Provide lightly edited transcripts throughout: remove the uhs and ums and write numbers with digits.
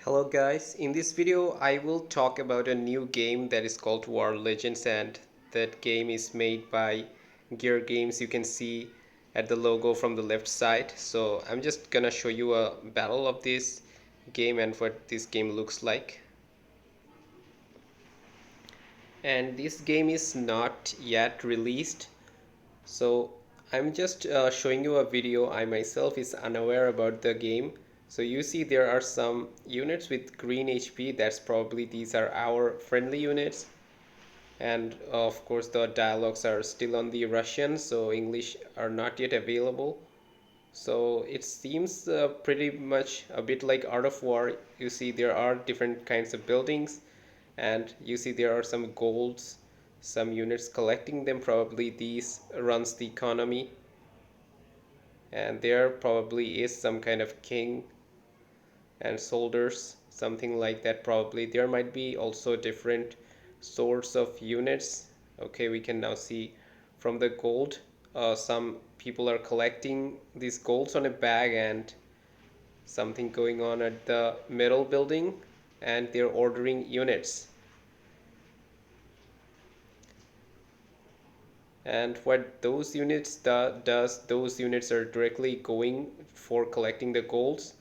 Hello guys, in this video I will talk about a new game that is called War Legends, and that game is made by Gear Games. You can see at the logo from the left side. So I'm just gonna show you a battle of this game and what this game looks like. And this game is not yet released, so I'm just showing you a video. I myself is unaware about the game. So you see there are some units with green HP. That's probably these are our friendly units. And of course the dialogues are still on the Russian, so English are not yet available. So it seems pretty much a bit like Art of War. You see there are different kinds of buildings, and you see there are some golds, some units collecting them. Probably these runs the economy, and there probably is some kind of king and soldiers, something like that. Probably there might be also different sorts of units. Okay, we can now see from the gold, some people are collecting these golds on a bag, and something going on at the middle building, and they're ordering units. And what those units does, those units are directly going for collecting the golds.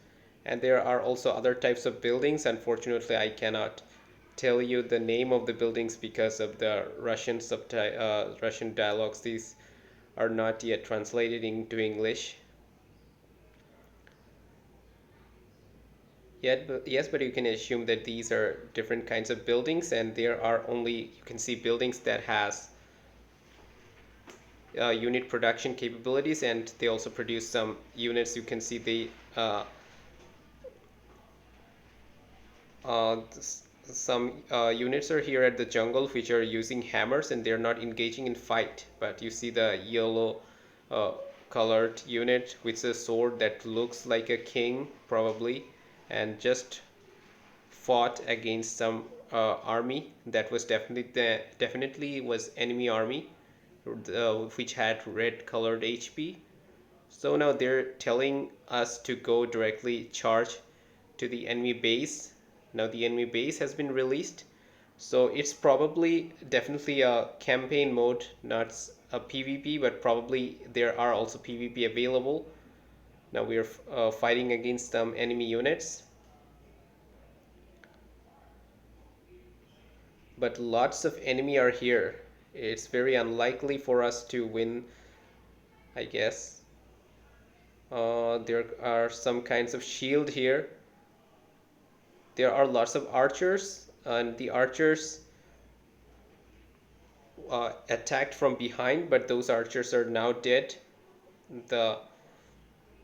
And there are also other types of buildings. Unfortunately, I cannot tell you the name of the buildings because of the Russian dialogues. These are not yet translated into English yet. But yes, but you can assume that these are different kinds of buildings, and there are only, you can see buildings that has unit production capabilities, and they also produce some units. You can see they uh, some units are here at the jungle which are using hammers, and they're not engaging in fight. But you see the yellow uh, colored unit with a sword that looks like a king probably, and just fought against some army that was definitely was enemy army, which had red colored HP. So now they're telling us to go directly charge to the enemy base. Now the enemy base has been released. So it's probably definitely a campaign mode, not a PvP, but probably there are also PvP available. Now we're fighting against some enemy units, but lots of enemy are here. It's very unlikely for us to win, I guess. There are some kinds of shield here. There are lots of archers, and the archers attacked from behind, but those archers are now dead. The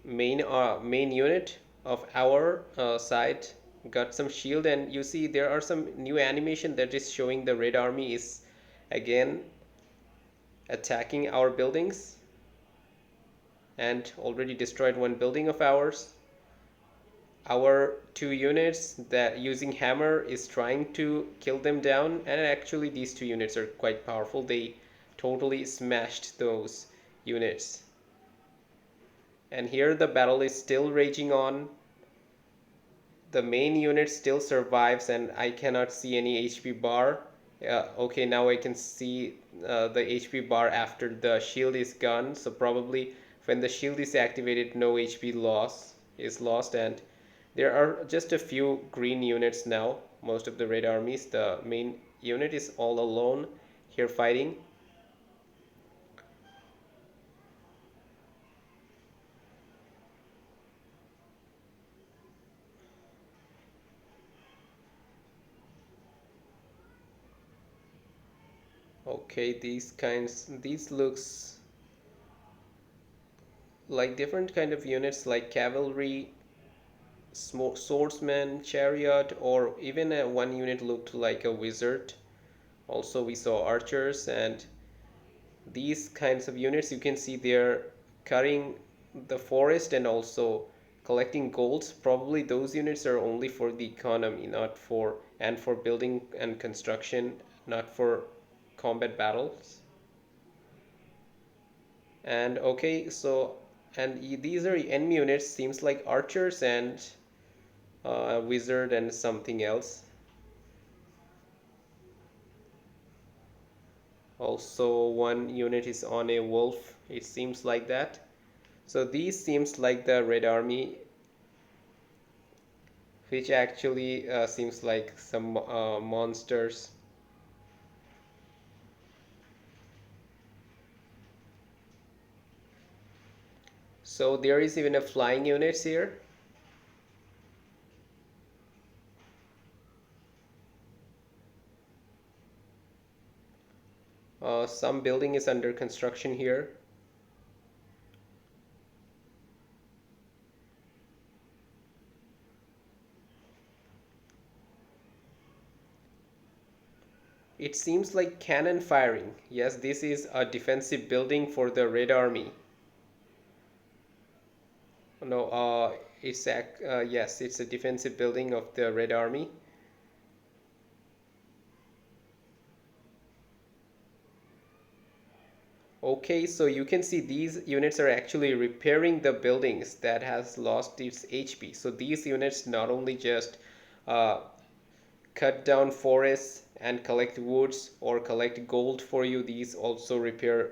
main unit of our side got some shield, and you see there are some new animation that is showing the red army is again attacking our buildings, and already destroyed one building of ours. Our two units that using hammer is trying to kill them down, and actually these two units are quite powerful. They totally smashed those units. And here the battle is still raging on. The main unit still survives, and I cannot see any HP bar. Okay, now I can see the HP bar after the shield is gone. So probably when the shield is activated, no HP loss is lost. And there are just a few green units now. Most of the red armies, the main unit is all alone here fighting. Okay, these looks like different kind of units, like cavalry, swordsman, chariot, or even one unit looked like a wizard. Also we saw archers, and these kinds of units, you can see they're cutting the forest and also collecting golds. Probably those units are only for the economy, not for, and for building and construction, not for combat battles. And okay, so, and these are enemy units, seems like archers, and a wizard and something else. Also, one unit is on a wolf, it seems like that. So these seems like the Red Army, which actually seems like some monsters. So there is even a flying units here. Some building is under construction here. It seems like cannon firing. Yes, this is a defensive building for the Red Army. No, yes, it's a defensive building of the Red Army. Okay, so you can see these units are actually repairing the buildings that has lost its HP. So these units not only just uh, cut down forests and collect woods or collect gold for you, these also repair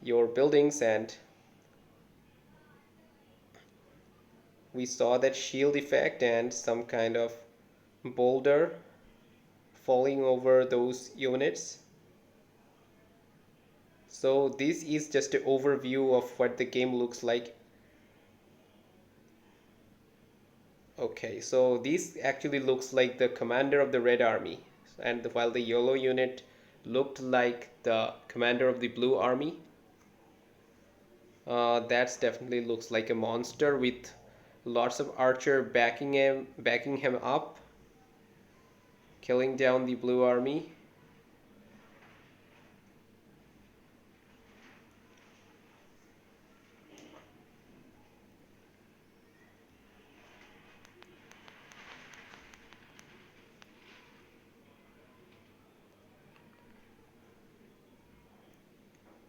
your buildings. And we saw that shield effect and some kind of boulder falling over those units. So this is just an overview of what the game looks like. Okay, so this actually looks like the commander of the Red Army, and while the yellow unit looked like the commander of the Blue Army, that's definitely looks like a monster with lots of archer backing him up, killing down the Blue Army.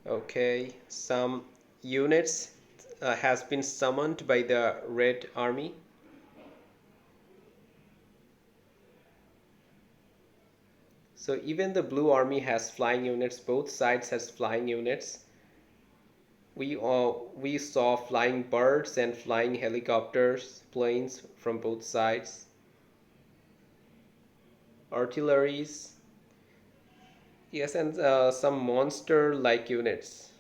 Okay, some units has been summoned by the Red Army. So even the Blue Army has flying units. Both sides has flying units. We saw flying birds and flying helicopters, planes from both sides. Artilleries. Yes, and some monster-like units.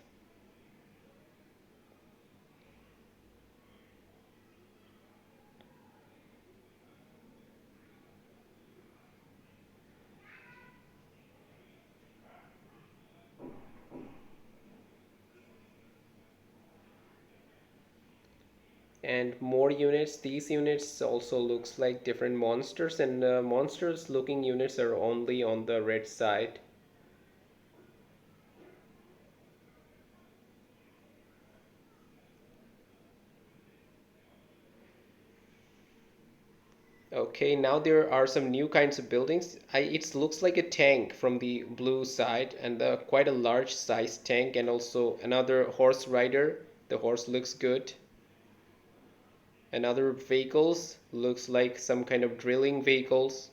And more units. These units also looks like different monsters, and monsters looking units are only on the red side. Okay, now there are some new kinds of buildings. It looks like a tank from the blue side, and quite a large size tank, and also another horse rider. The horse looks good. And other vehicles looks like some kind of drilling vehicles.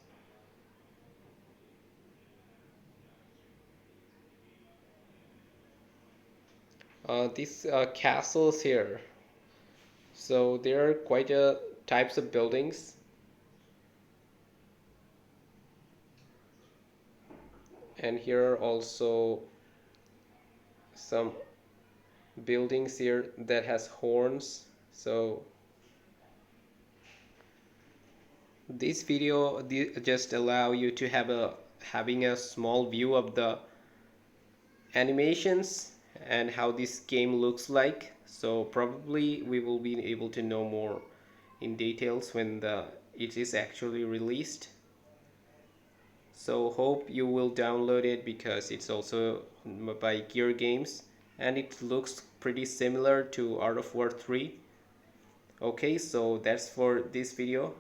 These castles here. So there are quite a types of buildings, and here are also some buildings here that has horns. So this video just allow you to have having a small view of the animations and how this game looks like. So probably we will be able to know more in details when it is actually released. So hope you will download it because it's also by Gear Games and it looks pretty similar to Art of War 3. Okay, so that's for this video.